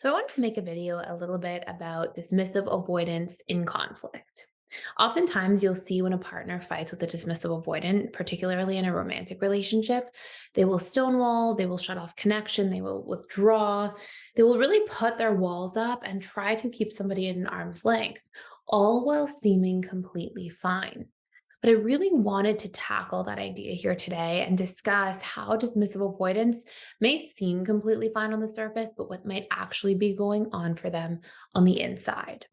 So I wanted to make a video a little bit about dismissive avoidance in conflict. Oftentimes, you'll see when a partner fights with a dismissive avoidant, particularly in a romantic relationship, they will stonewall, they will shut off connection, they will withdraw, they will really put their walls up and try to keep somebody at an arm's length, all while seeming completely fine. But I really wanted to tackle that idea here today and discuss how dismissive avoidance may seem completely fine on the surface, but what might actually be going on for them on the inside.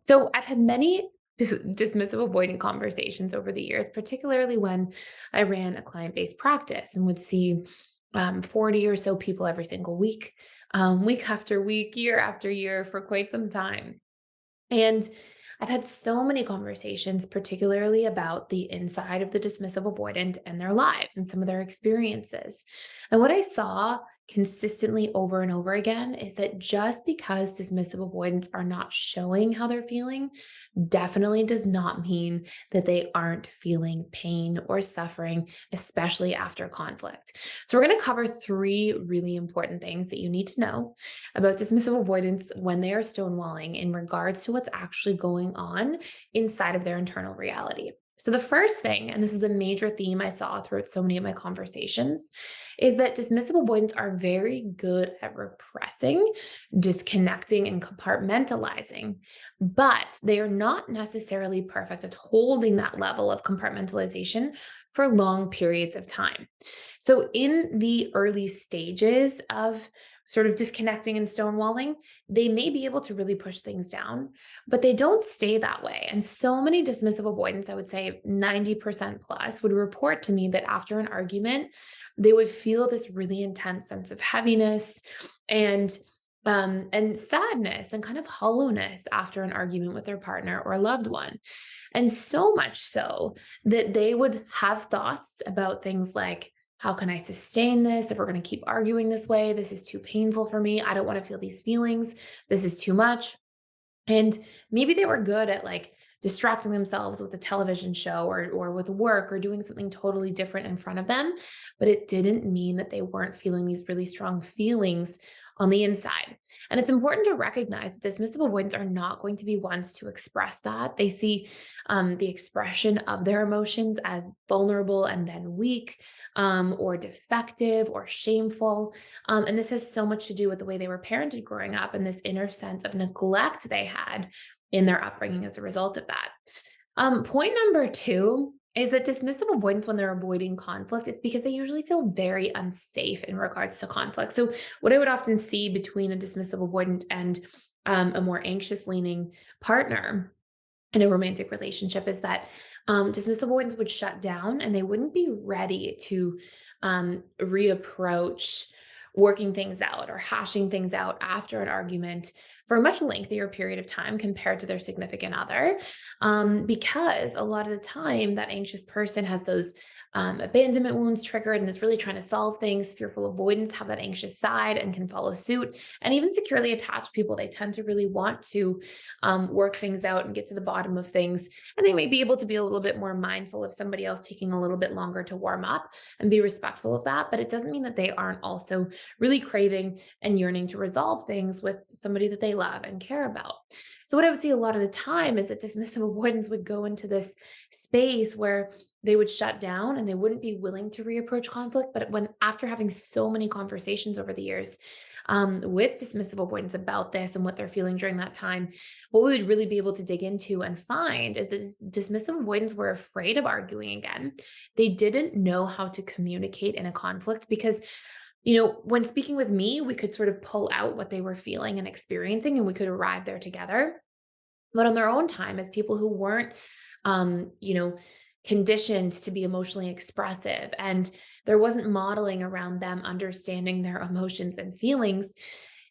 So I've had many dismissive avoidant conversations over the years, particularly when I ran a client-based practice and would see 40 or so people every single week, week after week, year after year for quite some time. And I've had so many conversations, particularly about the inside of the dismissive avoidant and their lives and some of their experiences. And what I saw consistently over and over again is that just because dismissive avoidants are not showing how they're feeling, definitely does not mean that they aren't feeling pain or suffering, especially after conflict. So, we're going to cover three really important things that you need to know about dismissive avoidance when they are stonewalling in regards to what's actually going on inside of their internal reality. So, the first thing, and this is a major theme I saw throughout so many of my conversations, is that dismissive avoidants are very good at repressing, disconnecting, and compartmentalizing, but they are not necessarily perfect at holding that level of compartmentalization for long periods of time. So, in the early stages of sort of disconnecting and stonewalling, they may be able to really push things down, but they don't stay that way. And so many dismissive avoidants, I would say 90% plus, would report to me that after an argument, they would feel this really intense sense of heaviness and and sadness and kind of hollowness after an argument with their partner or a loved one. And so much so that they would have thoughts about things like, how can I sustain this if we're going to keep arguing this way? This is too painful for me. I don't want to feel these feelings. This is too much. And maybe they were good at like distracting themselves with a television show or with work or doing something totally different in front of them, but it didn't mean that they weren't feeling these really strong feelings on the inside. And it's important to recognize that dismissive avoidants are not going to be ones to express that. They see the expression of their emotions as vulnerable and then weak, or defective or shameful. And this has so much to do with the way they were parented growing up and this inner sense of neglect they had in their upbringing as a result of that. Point number two is that dismissive avoidance when they're avoiding conflict is because they usually feel very unsafe in regards to conflict. So, what I would often see between a dismissive avoidant and a more anxious leaning partner in a romantic relationship is that dismissive avoidants would shut down and they wouldn't be ready to reapproach working things out or hashing things out after an argument for a much lengthier period of time compared to their significant other. Because a lot of the time, that anxious person has those abandonment wounds triggered and is really trying to solve things. Fearful avoidants have that anxious side and can follow suit. And even securely attached people, they tend to really want to work things out and get to the bottom of things. And they may be able to be a little bit more mindful of somebody else taking a little bit longer to warm up and be respectful of that. But it doesn't mean that they aren't also really craving and yearning to resolve things with somebody that they love and care about. So, what I would see a lot of the time is that dismissive avoidance would go into this space where they would shut down and they wouldn't be willing to reapproach conflict. But when after having so many conversations over the years with dismissive avoidance about this and what they're feeling during that time, what we would really be able to dig into and find is that dismissive avoidants were afraid of arguing again. They didn't know how to communicate in a conflict because when speaking with me, we could sort of pull out what they were feeling and experiencing, and we could arrive there together. But on their own time, as people who weren't, um, you know, conditioned to be emotionally expressive, and there wasn't modeling around them understanding their emotions and feelings,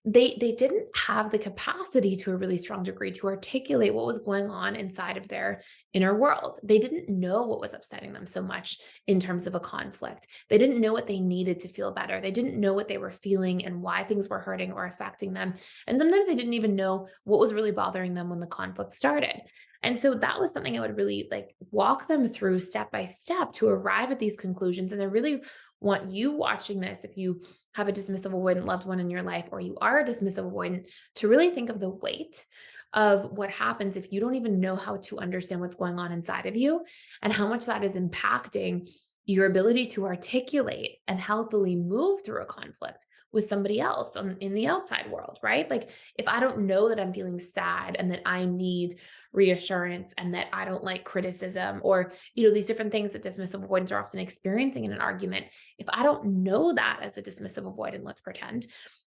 they didn't have the capacity to a really strong degree to articulate what was going on inside of their inner world. They didn't know what was upsetting them so much in terms of a conflict. They didn't know what they needed to feel better. They didn't know what they were feeling and why things were hurting or affecting them. And sometimes they didn't even know what was really bothering them when the conflict started. And so that was something I would really like walk them through step by step to arrive at these conclusions. And I really want you watching this, if you have a dismissive avoidant loved one in your life, or you are a dismissive avoidant, to really think of the weight of what happens if you don't even know how to understand what's going on inside of you, and how much that is impacting your ability to articulate and healthily move through a conflict with somebody else in the outside world, right? Like if I don't know that I'm feeling sad and that I need reassurance and that I don't like criticism, or, these different things that dismissive avoidants are often experiencing in an argument, if I don't know that as a dismissive avoidant, let's pretend,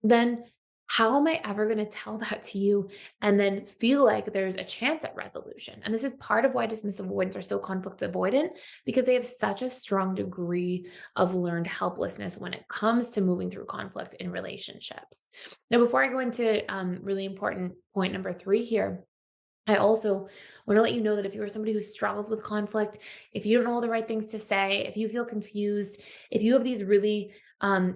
then how am I ever going to tell that to you and then feel like there's a chance at resolution? And this is part of why dismissive avoidants are so conflict avoidant, because they have such a strong degree of learned helplessness when it comes to moving through conflict in relationships. Now, before I go into really important point number 3 here, I also want to let you know that if you are somebody who struggles with conflict, if you don't know all the right things to say, if you feel confused, if you have these really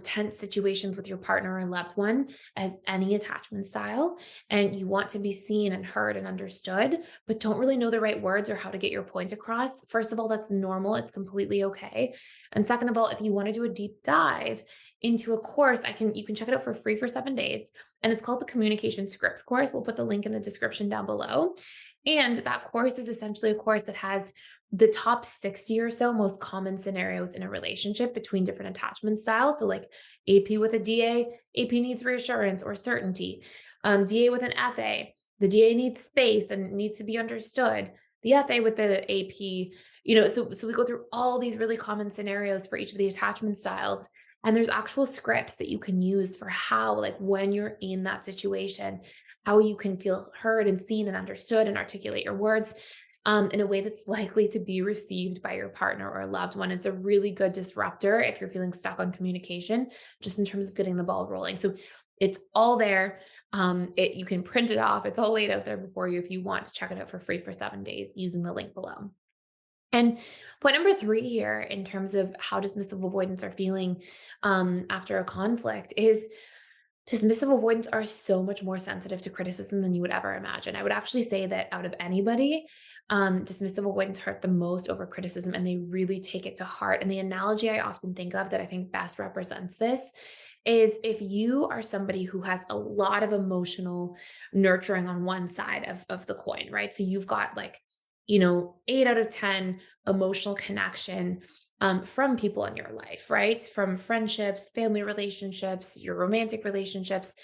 tense situations with your partner or loved one, as any attachment style, and you want to be seen and heard and understood, but don't really know the right words or how to get your point across, first of all, that's normal. It's completely okay. And second of all, if you want to do a deep dive into a course, you can check it out for free for 7 days. And it's called the Communication Scripts course. We'll put the link in the description down below. And that course is essentially a course that has the top 60 or so most common scenarios in a relationship between different attachment styles. So like AP with a DA, AP needs reassurance or certainty. DA with an FA, the DA needs space and needs to be understood. The FA with the AP, so we go through all these really common scenarios for each of the attachment styles. And there's actual scripts that you can use for how, like when you're in that situation, how you can feel heard and seen and understood and articulate your words in a way that's likely to be received by your partner or loved one. It's a really good disruptor if you're feeling stuck on communication, just in terms of getting the ball rolling. So it's all there. You can print it off. It's all laid out there before you if you want to check it out for free for 7 days using the link below. And point number 3 here, in terms of how dismissive avoidants are feeling after a conflict, is dismissive avoidants are so much more sensitive to criticism than you would ever imagine. I would actually say that out of anybody, dismissive avoidants hurt the most over criticism, and they really take it to heart. And the analogy I often think of that I think best represents this is if you are somebody who has a lot of emotional nurturing on one side of the coin, right? So you've got like 8 out of 10 emotional connection from people in your life, right? From friendships, family relationships, your romantic relationships.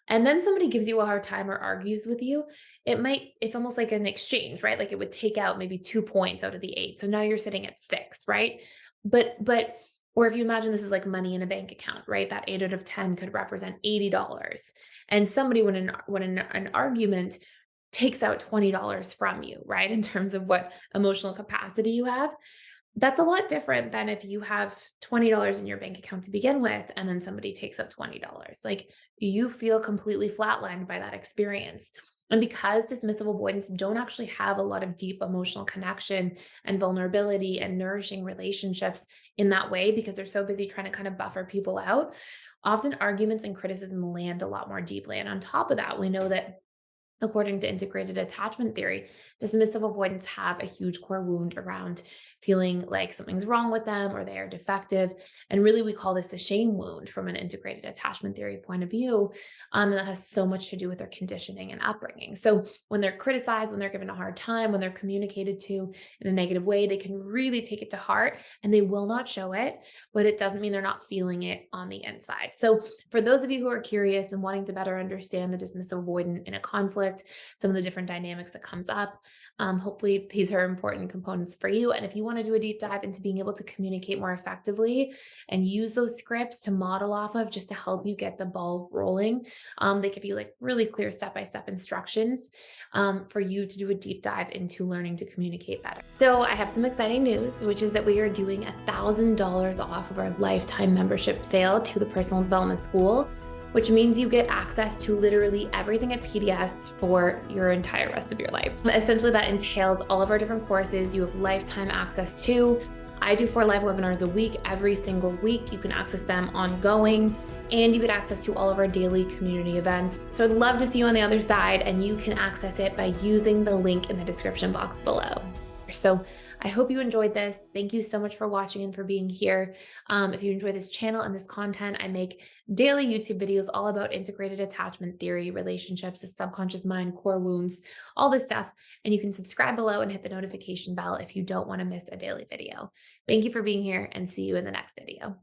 And then somebody gives you a hard time or argues with you. It's almost like an exchange, right? Like it would take out maybe 2 points out of the 8. So now you're sitting at 6, right? But, or if you imagine this is like money in a bank account, right? That 8 out of 10 could represent $80. And somebody, when an argument takes out $20 from you, right? In terms of what emotional capacity you have. That's a lot different than if you have $20 in your bank account to begin with, and then somebody takes out $20. Like you feel completely flatlined by that experience. And because dismissive avoidants don't actually have a lot of deep emotional connection and vulnerability and nourishing relationships in that way, because they're so busy trying to kind of buffer people out, often arguments and criticism land a lot more deeply. And on top of that, we know that according to integrated attachment theory, dismissive avoidants have a huge core wound around feeling like something's wrong with them or they are defective. And really, we call this the shame wound from an integrated attachment theory point of view. And that has so much to do with their conditioning and upbringing. So when they're criticized, when they're given a hard time, when they're communicated to in a negative way, they can really take it to heart and they will not show it, but it doesn't mean they're not feeling it on the inside. So for those of you who are curious and wanting to better understand the dismissive avoidant in a conflict, some of the different dynamics that comes up, hopefully these are important components for you. And if you want to do a deep dive into being able to communicate more effectively and use those scripts to model off of just to help you get the ball rolling, they give you like really clear step-by-step instructions for you to do a deep dive into learning to communicate better. So I have some exciting news, which is that we are doing $1,000 off of our lifetime membership sale to the Personal Development School, which means you get access to literally everything at PDS for your entire rest of your life. Essentially, that entails all of our different courses you have lifetime access to, I do 4 live webinars a week, every single week. You can access them ongoing, and you get access to all of our daily community events. So I'd love to see you on the other side, and you can access it by using the link in the description box below. So I hope you enjoyed this. Thank you so much for watching and for being here. If you enjoy this channel and this content, I make daily YouTube videos all about integrated attachment theory, relationships, the subconscious mind, core wounds, all this stuff. And you can subscribe below and hit the notification bell if you don't want to miss a daily video. Thank you for being here, and see you in the next video.